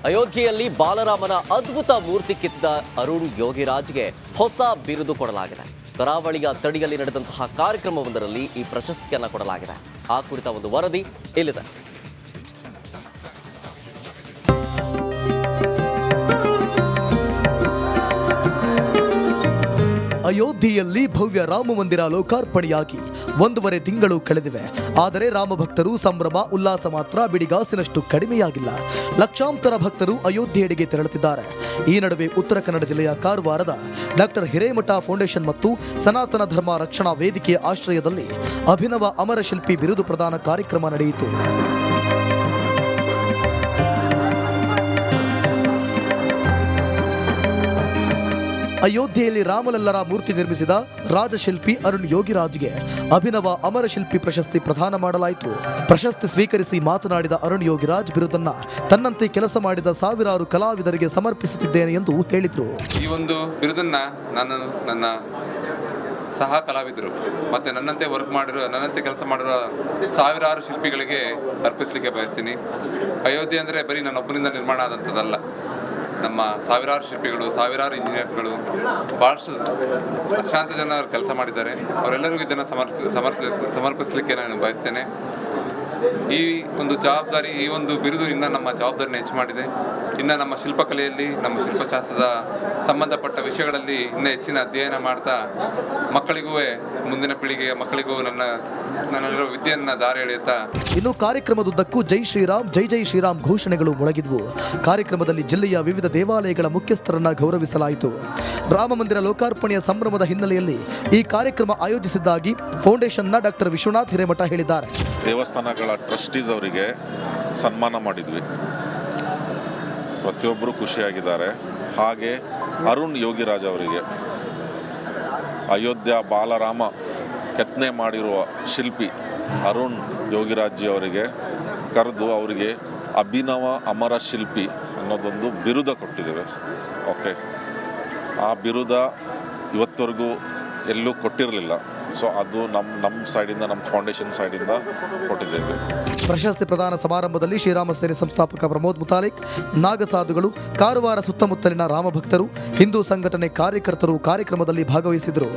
ಅಯೋಧ್ಯೆಯಲ್ಲಿ ಬಾಲರಾಮನ ಅದ್ಭುತ ಮೂರ್ತಿ ಕೆತ್ತಿದ ಅರುಣ್ ಯೋಗಿರಾಜ್ಗೆ ಹೊಸ ಬಿರುದು ಕೊಡಲಾಗಿದೆ. ಕರಾವಳಿಯ ತಡಿಯಲ್ಲಿ ನಡೆದಂತಹ ಕಾರ್ಯಕ್ರಮವೊಂದರಲ್ಲಿ ಈ ಪ್ರಶಸ್ತಿಯನ್ನು ಕೊಡಲಾಗಿದೆ. ಆ ಕುರಿತ ಒಂದು ವರದಿ ಇಲ್ಲಿದೆ. ಅಯೋಧ್ಯೆಯಲ್ಲಿ ಭವ್ಯ ರಾಮ ಮಂದಿರ ಲೋಕಾರ್ಪಣೆಯಾಗಿ 1.5 ತಿಂಗಳು ಕಳೆದಿವೆ. ಆದರೆ ರಾಮ ಭಕ್ತರು ಸಂಭ್ರಮ ಉಲ್ಲಾಸ ಮಾತ್ರ ಬಿಡಿಗಾಸಿನಷ್ಟು ಕಡಿಮೆಯಾಗಿಲ್ಲ. ಲಕ್ಷಾಂತರ ಭಕ್ತರು ಅಯೋಧ್ಯೆಯೆಡೆಗೆ ತೆರಳುತ್ತಿದ್ದಾರೆ. ಈ ನಡುವೆ ಉತ್ತರ ಕನ್ನಡ ಜಿಲ್ಲೆಯ ಕಾರವಾರದ ಡಾಕ್ಟರ್ ಹಿರೇಮಠ ಫೌಂಡೇಶನ್ ಮತ್ತು ಸನಾತನ ಧರ್ಮ ರಕ್ಷಣಾ ವೇದಿಕೆಯ ಆಶ್ರಯದಲ್ಲಿ ಅಭಿನವ ಅಮರ ಶಿಲ್ಪಿ ಬಿರುದು ಪ್ರದಾನ ಕಾರ್ಯಕ್ರಮ ನಡೆಯಿತು. ಅಯೋಧ್ಯೆಯಲ್ಲಿ ರಾಮಲಲ್ಲರ ಮೂರ್ತಿ ನಿರ್ಮಿಸಿದ ರಾಜಶಿಲ್ಪಿ ಅರುಣ್ ಯೋಗಿರಾಜ್ಗೆ ಅಭಿನವ ಅಮರ ಶಿಲ್ಪಿ ಪ್ರಶಸ್ತಿ ಪ್ರದಾನ ಮಾಡಲಾಯಿತು. ಪ್ರಶಸ್ತಿ ಸ್ವೀಕರಿಸಿ ಮಾತನಾಡಿದ ಅರುಣ್ ಯೋಗಿರಾಜ್ ಬಿರುದನ್ನ ತನ್ನಂತೆ ಕೆಲಸ ಮಾಡಿದ ಸಾವಿರಾರು ಕಲಾವಿದರಿಗೆ ಸಮರ್ಪಿಸುತ್ತಿದ್ದೇನೆ ಎಂದು ಹೇಳಿದರು. ಈ ಒಂದು ಬಿರುದನ್ನ ನಾನು ನನ್ನ ಸಹ ಕಲಾವಿದರು ಮತ್ತು ನನ್ನಂತೆ ನನ್ನಂತೆ ಕೆಲಸ ಮಾಡಿರೋ ಸಾವಿರಾರು ಶಿಲ್ಪಿಗಳಿಗೆ ಅರ್ಪಿಸಲಿಕ್ಕೆ ಬಯಸ್ತೀನಿ. ಅಯೋಧ್ಯೆ ಅಂದರೆ ಬರೀ ನನ್ನೊಬ್ಬನಿಂದ ನಿರ್ಮಾಣ ಆದಂಥದ್ದಲ್ಲ. ನಮ್ಮ ಸಾವಿರಾರು ಶಿಲ್ಪಿಗಳು, ಸಾವಿರಾರು ಇಂಜಿನಿಯರ್ಸ್ಗಳು, ಭಾಳಷ್ಟು ಲಕ್ಷಾಂತರ ಜನ ಕೆಲಸ ಮಾಡಿದ್ದಾರೆ. ಅವರೆಲ್ಲರಿಗೂ ಇದನ್ನು ಸಮರ್ಪಿಸಲಿಕ್ಕೆ ನಾನು ಬಯಸ್ತೇನೆ. ಈ ಒಂದು ಜವಾಬ್ದಾರಿ, ಈ ಒಂದು ಬಿರುದು ಇನ್ನು ನಮ್ಮ ಜವಾಬ್ದಾರಿನ ಹೆಚ್ಚು ಮಾಡಿದೆ. ಇನ್ನು ನಮ್ಮ ಶಿಲ್ಪಕಲೆಯಲ್ಲಿ, ನಮ್ಮ ಶಿಲ್ಪಶಾಸ್ತ್ರದ ಸಂಬಂಧಪಟ್ಟ ವಿಷಯಗಳಲ್ಲಿ ಇನ್ನೂ ಹೆಚ್ಚಿನ ಅಧ್ಯಯನ ಮಾಡ್ತಾ ಮಕ್ಕಳಿಗೂ, ಮುಂದಿನ ಪೀಳಿಗೆಯ ಮಕ್ಕಳಿಗೂ ನನ್ನಲ್ಲಿರೋ ವಿದ್ಯೆಯನ್ನು ದಾರಿ ಎಳೆಯುತ್ತಾ. ಇನ್ನು ಕಾರ್ಯಕ್ರಮದುದ್ದಕ್ಕೂ ಜೈ ಶ್ರೀರಾಮ್, ಜೈ ಜೈ ಶ್ರೀರಾಮ್ ಘೋಷಣೆಗಳು ಮೊಳಗಿದ್ವು. ಕಾರ್ಯಕ್ರಮದಲ್ಲಿ ಜಿಲ್ಲೆಯ ವಿವಿಧ ದೇವಾಲಯಗಳ ಮುಖ್ಯಸ್ಥರನ್ನ ಗೌರವಿಸಲಾಯಿತು. ರಾಮ ಮಂದಿರ ಲೋಕಾರ್ಪಣೆಯ ಸಂಭ್ರಮದ ಹಿನ್ನೆಲೆಯಲ್ಲಿ ಈ ಕಾರ್ಯಕ್ರಮ ಆಯೋಜಿಸಿದ್ದಾಗಿ ಫೌಂಡೇಶನ್ನ ಡಾಕ್ಟರ್ ವಿಶ್ವನಾಥ್ ಹಿರೇಮಠ ಹೇಳಿದ್ದಾರೆ. ದೇವಸ್ಥಾನಗಳ ಟ್ರಸ್ಟೀಸ್ ಅವರಿಗೆ ಸನ್ಮಾನ ಮಾಡಿದ್ವಿ. ಪ್ರತಿಯೊಬ್ಬರು ಖುಷಿಯಾಗಿದ್ದಾರೆ. ಹಾಗೆ ಅರುಣ್ ಯೋಗಿರಾಜ್ ಅವರಿಗೆ, ಅಯೋಧ್ಯ ಬಾಲರಾಮ ಕೆತ್ತನೆ ಮಾಡಿರುವ ಶಿಲ್ಪಿ ಅರುಣ್ ಯೋಗಿರಾಜ್ ಅವರಿಗೆ ಕರೆದು ಅವರಿಗೆ ಅಭಿನವ ಅಮರ ಶಿಲ್ಪಿ ಅನ್ನೋದೊಂದು ಬಿರುದ ಕೊಟ್ಟಿದ್ದೇವೆ. ಓಕೆ, ಆ ಬಿರುದ ಇವತ್ತವರೆಗೂ ಎಲ್ಲೂ ಕೊಟ್ಟಿರಲಿಲ್ಲ. ಸೊ ಅದು ನಮ್ಮ ಸೈಡಿಂದ, ನಮ್ಮ ಫೌಂಡೇಶನ್ ಸೈಡಿಂದ ಕೊಟ್ಟಿದ್ದೇವೆ. ಪ್ರಶಸ್ತಿ ಪ್ರದಾನ ಸಮಾರಂಭದಲ್ಲಿ ಶ್ರೀರಾಮ ಸೇನೆ ಸಂಸ್ಥಾಪಕ ಪ್ರಮೋದ್ ಮುತಾಲಿಕ್, ನಾಗಸಾಧುಗಳು, ಕಾರವಾರ ಸುತ್ತಮುತ್ತಲಿನ ರಾಮಭಕ್ತರು, ಹಿಂದೂ ಸಂಘಟನೆ ಕಾರ್ಯಕರ್ತರು ಕಾರ್ಯಕ್ರಮದಲ್ಲಿ ಭಾಗವಹಿಸಿದರು.